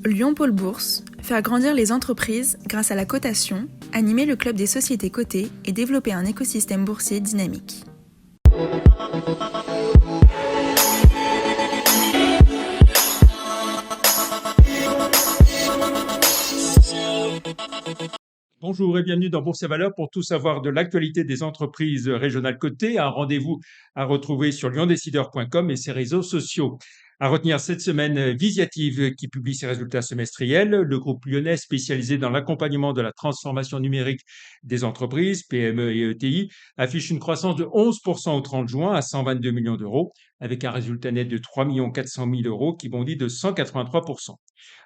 Lyon Pôle Bourse, faire grandir les entreprises grâce à la cotation, animer le club des sociétés cotées et développer un écosystème boursier dynamique. Bonjour et bienvenue dans Bourse et Valeurs pour tout savoir de l'actualité des entreprises régionales cotées. Un rendez-vous à retrouver sur lyondécideur.com et ses réseaux sociaux. À retenir cette semaine, Visiative qui publie ses résultats semestriels. Le groupe lyonnais spécialisé dans l'accompagnement de la transformation numérique des entreprises, PME et ETI, affiche une croissance de 11% au 30 juin à 122 millions d'euros, avec un résultat net de 3 400 000 euros qui bondit de 183%.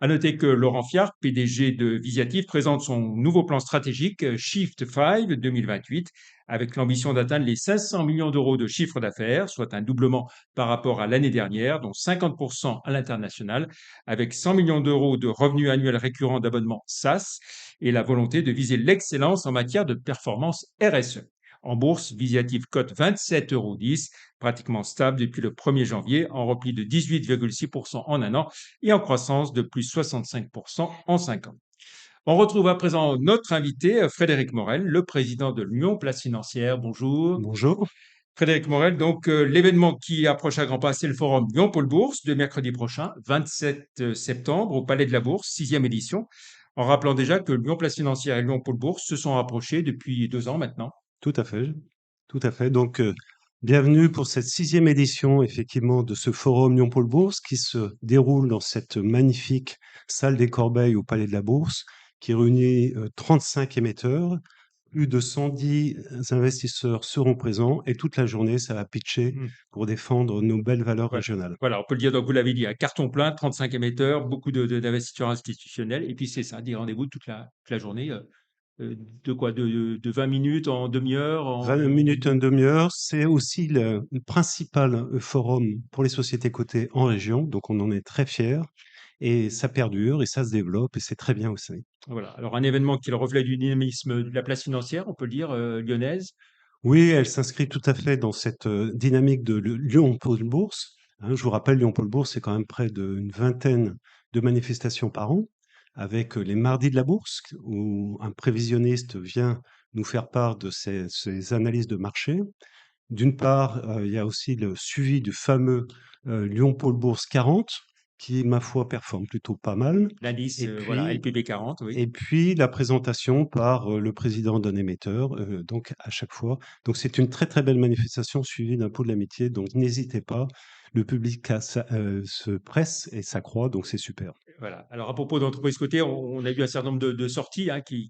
À noter que Laurent Fiart, PDG de Visiative, présente son nouveau plan stratégique Shift 5 2028 avec l'ambition d'atteindre les 500 millions d'euros de chiffre d'affaires, soit un doublement par rapport à l'année dernière, dont 50% à l'international, avec 100 millions d'euros de revenus annuels récurrents d'abonnement SaaS et la volonté de viser l'excellence en matière de performance RSE. En bourse, Visiative cote 27,10 euros, pratiquement stable depuis le 1er janvier, en repli de 18,6% en un an et en croissance de plus 65% en 5 ans. On retrouve à présent notre invité, Frédéric Morel, le président de Lyon Place Financière. Bonjour. Bonjour. Frédéric Morel, donc l'événement qui approche à grands pas, c'est le forum Lyon Pôle Bourse de mercredi prochain, 27 septembre, au Palais de la Bourse, 6e édition. En rappelant déjà que Lyon Place Financière et Lyon Pôle Bourse se sont rapprochés depuis 2 ans maintenant. Tout à fait, tout à fait. Donc, bienvenue pour cette 6e édition, effectivement, de ce forum Lyon-Pôle Bourse qui se déroule dans cette magnifique salle des Corbeilles au Palais de la Bourse, qui réunit 35 émetteurs. Plus de 110 investisseurs seront présents et toute la journée, ça va pitcher pour défendre nos belles valeurs Voilà. régionales. Voilà, on peut le dire, donc vous l'avez dit, un carton plein, 35 émetteurs, beaucoup d'investisseurs institutionnels, et puis c'est ça, des rendez-vous toute la journée, de quoi? De 20 minutes en demi-heure 20 minutes, une demi-heure, c'est aussi le principal forum pour les sociétés cotées en région, donc on en est très fiers. Et ça perdure et ça se développe et c'est très bien aussi. Voilà, alors un événement qui est le reflet du dynamisme de la place financière, on peut le dire, lyonnaise. Oui, elle s'inscrit tout à fait dans cette dynamique de Lyon-Pôle Bourse. Hein, je vous rappelle, Lyon-Pôle Bourse, c'est quand même près d'une vingtaine de manifestations par an, avec les mardis de la bourse, où un prévisionniste vient nous faire part de ses analyses de marché. D'une part, il y a aussi le suivi du fameux Lyon-Pôle Bourse 40, qui, ma foi, performe plutôt pas mal. L'indice, Et voilà, puis, LPB 40, oui. Et puis la présentation par le président d'un émetteur, donc à chaque fois. Donc c'est une très très belle manifestation suivie d'un pot de l'amitié. Donc n'hésitez pas, le public se presse et s'accroît, donc c'est super. Voilà. Alors à propos d'entreprises cotées, on a vu un certain nombre de sorties hein, qui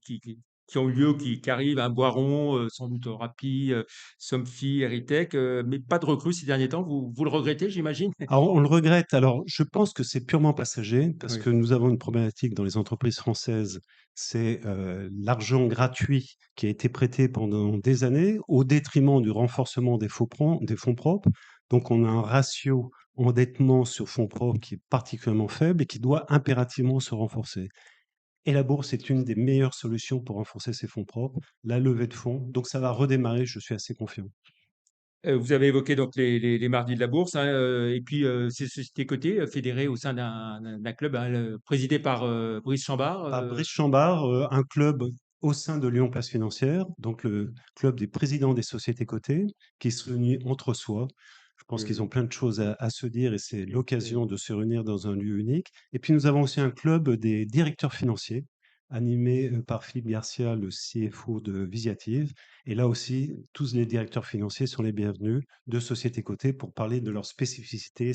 ont eu lieu, qui arrivent, un Boiron, sans doute Rappi, Somfy, Eritech, mais pas de recrues ces derniers temps. Vous le regrettez, j'imagine? Alors on le regrette. Alors je pense que c'est purement passager parce Oui. que nous avons une problématique dans les entreprises françaises, c'est l'argent gratuit qui a été prêté pendant des années au détriment du renforcement des fonds propres. Donc on a un ratio endettement sur fonds propres qui est particulièrement faible et qui doit impérativement se renforcer. Et la bourse est une des meilleures solutions pour renforcer ses fonds propres, la levée de fonds. Donc ça va redémarrer, je suis assez confiant. Vous avez évoqué donc les mardis de la bourse, hein, et puis ces sociétés cotées fédérées au sein d'un club hein, présidé par Brice Chambard. Par Brice Chambard, un club au sein de Lyon Place Financière, donc le club des présidents des sociétés cotées, qui se réunit entre soi. Je pense qu'ils euh, ont plein de choses à se dire et c'est euh, l'occasion de se réunir dans un lieu unique. Et puis nous avons aussi un club des directeurs financiers, animé par Philippe Garcia, le CFO de Visiative. Et là aussi, tous les directeurs financiers sont les bienvenus de sociétés cotées pour parler de leurs spécificités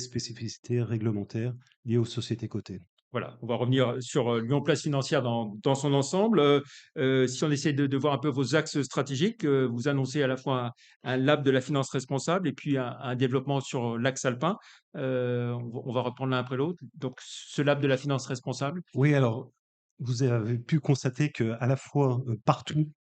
réglementaires liées aux sociétés cotées. Voilà, on va revenir sur Lyon Place Financière dans son ensemble. Si on essaie de voir un peu vos axes stratégiques, vous annoncez à la fois un lab de la finance responsable et puis un développement sur l'axe alpin. On va reprendre l'un après l'autre. Donc, ce lab de la finance responsable. Oui, alors, vous avez pu constater que à la fois partout,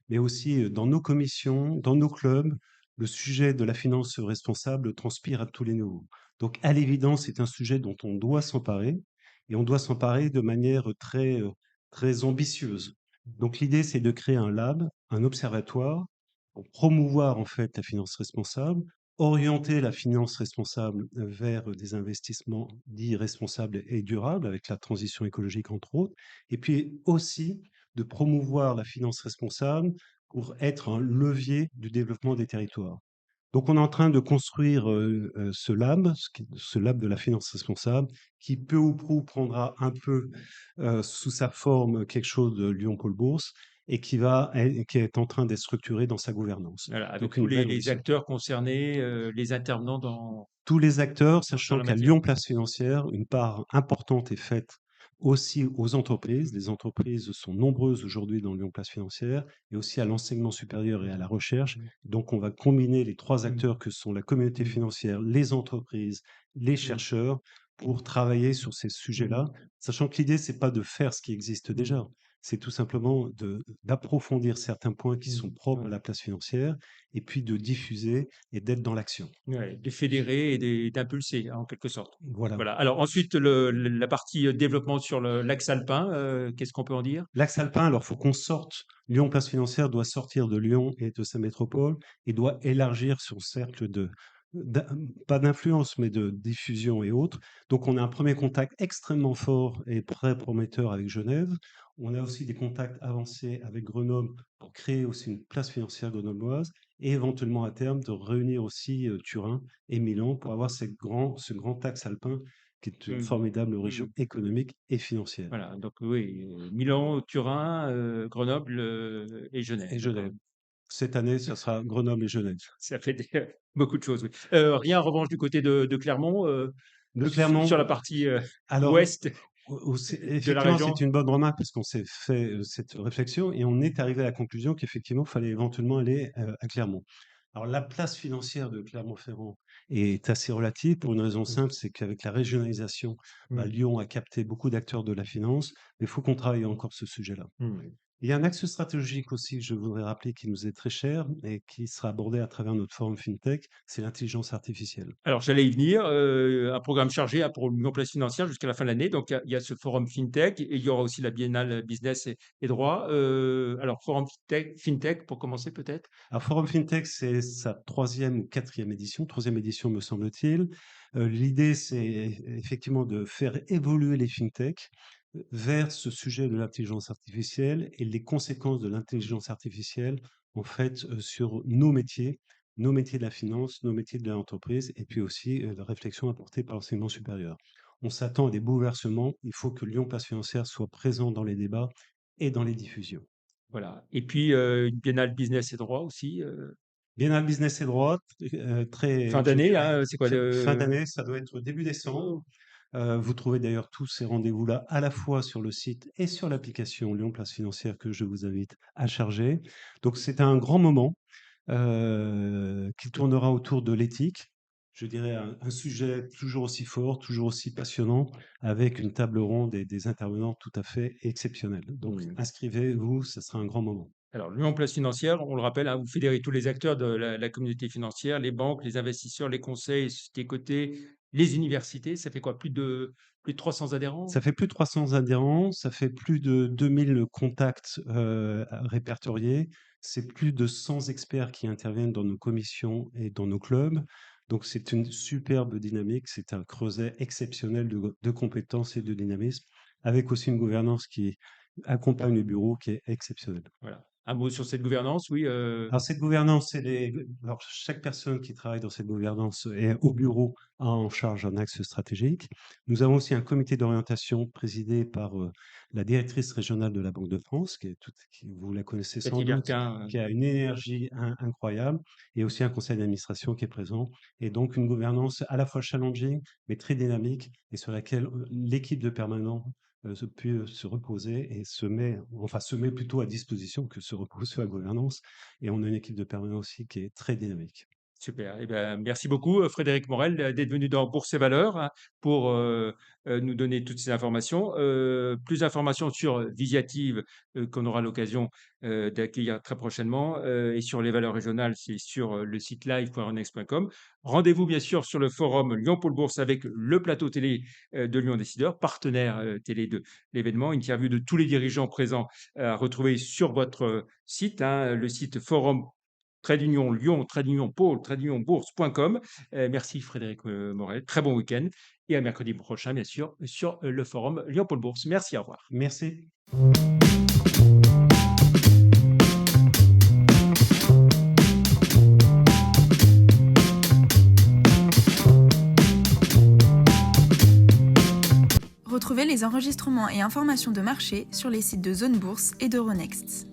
mais aussi dans nos commissions, dans nos clubs, le sujet de la finance responsable transpire à tous les niveaux. Donc, à l'évidence, c'est un sujet dont on doit s'emparer et on doit s'emparer de manière très ambitieuse. Donc, l'idée, c'est de créer un lab, un observatoire pour promouvoir en fait la finance responsable, orienter la finance responsable vers des investissements dits responsables et durables, avec la transition écologique entre autres, et puis aussi de promouvoir la finance responsable pour être un levier du développement des territoires. Donc on est en train de construire ce lab de la finance responsable, qui peu ou prou prendra un peu sous sa forme quelque chose de Lyon-Pôle Bourse et qui est en train d'être structuré dans sa gouvernance. Voilà, avec Donc tous une belle les ambition. acteurs concernés, les intervenants Tous les acteurs, dans sachant la qu'à matière. Lyon Place Financière, une part importante est faite aussi aux entreprises. Les entreprises sont nombreuses aujourd'hui dans Lyon Place Financière et aussi à l'enseignement supérieur et à la recherche. Donc, on va combiner les trois Mmh. acteurs que sont la communauté financière, les entreprises, les Mmh. chercheurs pour travailler sur ces sujets-là, sachant que l'idée, c'est pas de faire ce qui existe déjà. C'est tout simplement d'approfondir certains points qui sont propres à Voilà. la place financière et puis de diffuser et d'être dans l'action. Ouais, de fédérer et d'impulser, en quelque sorte. Voilà. Voilà. Alors ensuite, la partie développement sur l'axe alpin, qu'est-ce qu'on peut en dire? L'axe alpin, alors faut qu'on sorte. Lyon Place Financière doit sortir de Lyon et de sa métropole et doit élargir son cercle d'in- pas d'influence, mais de diffusion et autres. Donc on a un premier contact extrêmement fort et très prometteur avec Genève. On a aussi des contacts avancés avec Grenoble pour créer aussi une place financière grenobloise et éventuellement à terme de réunir aussi Turin et Milan pour avoir ce grand axe alpin qui est une Mmh. formidable région Mmh. économique et financière. Voilà, donc oui, Milan, Turin, Grenoble, et Et Genève, d'accord. Genève. Cette année, ça sera Grenoble et Genève. Ça fait beaucoup de choses, oui. Rien en revanche du côté de Clermont, De sur la Clermont, partie, alors, ouest de la effectivement, c'est région? une bonne remarque parce qu'on s'est fait cette réflexion et on est arrivé à la conclusion qu'effectivement, il fallait éventuellement aller à Clermont. Alors, la place financière de Clermont-Ferrand est assez relative pour une raison Mmh. simple, c'est qu'avec la régionalisation, bah, Mmh. Lyon a capté beaucoup d'acteurs de la finance, mais il faut qu'on travaille encore ce sujet-là. Mmh. Il y a un axe stratégique aussi que je voudrais rappeler qui nous est très cher et qui sera abordé à travers notre forum FinTech, c'est l'intelligence artificielle. Alors j'allais y venir, un programme chargé, hein, pour une place financière jusqu'à la fin de l'année. Donc il y a ce forum FinTech et il y aura aussi la biennale business et droit. Alors forum FinTech pour commencer peut-être? Alors, Forum FinTech, c'est sa troisième ou quatrième édition, troisième édition me semble-t-il. L'idée, c'est effectivement de faire évoluer les FinTech vers ce sujet de l'intelligence artificielle et les conséquences de l'intelligence artificielle, en fait, sur nos métiers de la finance, nos métiers de l'entreprise, et puis aussi la réflexion apportée par l'enseignement supérieur. On s'attend à des bouleversements. Il faut que Lyon Place Financière soit présent dans les débats et dans les diffusions. Voilà et puis, une biennale business et droit aussi, Biennale Business et Droit, fin très, je d'année, dirais, hein, c'est quoi fin le d'année, ça doit être début décembre. Vous trouvez d'ailleurs tous ces rendez-vous-là à la fois sur le site et sur l'application Lyon Place Financière que je vous invite à charger. Donc c'est un grand moment qui tournera autour de l'éthique. Je dirais un sujet toujours aussi fort, toujours aussi passionnant, avec une table ronde et des intervenants tout à fait exceptionnels. Donc mmh. inscrivez-vous, ce sera un grand moment. Alors l'Union place financière, on le rappelle, hein, vous fédérez tous les acteurs de la communauté financière, les banques, les investisseurs, les conseils, les sociétés cotées, les universités. Ça fait quoi? Plus de 300 adhérents? Ça fait plus de 300 adhérents, ça fait plus de 2000 contacts répertoriés, c'est plus de 100 experts qui interviennent dans nos commissions et dans nos clubs. Donc c'est une superbe dynamique, c'est un creuset exceptionnel de compétences et de dynamisme, avec aussi une gouvernance qui accompagne le bureau qui est exceptionnelle. Voilà. Un mot sur cette gouvernance, oui, Alors cette gouvernance, alors chaque personne qui travaille dans cette gouvernance est au bureau a en charge un axe stratégique. Nous avons aussi un comité d'orientation présidé par la directrice régionale de la Banque de France, vous la connaissez sans Cathy doute, Berquin, qui a une énergie incroyable, et aussi un conseil d'administration qui est présent, et donc une gouvernance à la fois challenging, mais très dynamique, et sur laquelle l'équipe de permanents peut se reposer et se met plutôt à disposition que se repose sur la gouvernance. Et on a une équipe de permanents aussi qui est très dynamique. super. Eh ben, merci beaucoup, Frédéric Morel, d'être venu dans Bourse et Valeurs, hein, pour nous donner toutes ces informations. Plus d'informations sur Visiative, qu'on aura l'occasion d'accueillir très prochainement, et sur les valeurs régionales, c'est sur le site live.renex.com. Rendez-vous bien sûr sur le forum Lyon Pôle Bourse avec le plateau télé de Lyon Décideur, partenaire télé de l'événement. Interview de tous les dirigeants présents à retrouver sur votre site, hein, le site forum Lyon, Pôle, bourse.com. Merci Frédéric Morel. Très bon week-end. Et à mercredi prochain, bien sûr, sur le forum Lyon Pôle Bourse. Merci, au revoir. Merci. Retrouvez les enregistrements et informations de marché sur les sites de Zone Bourse et d'Euronext.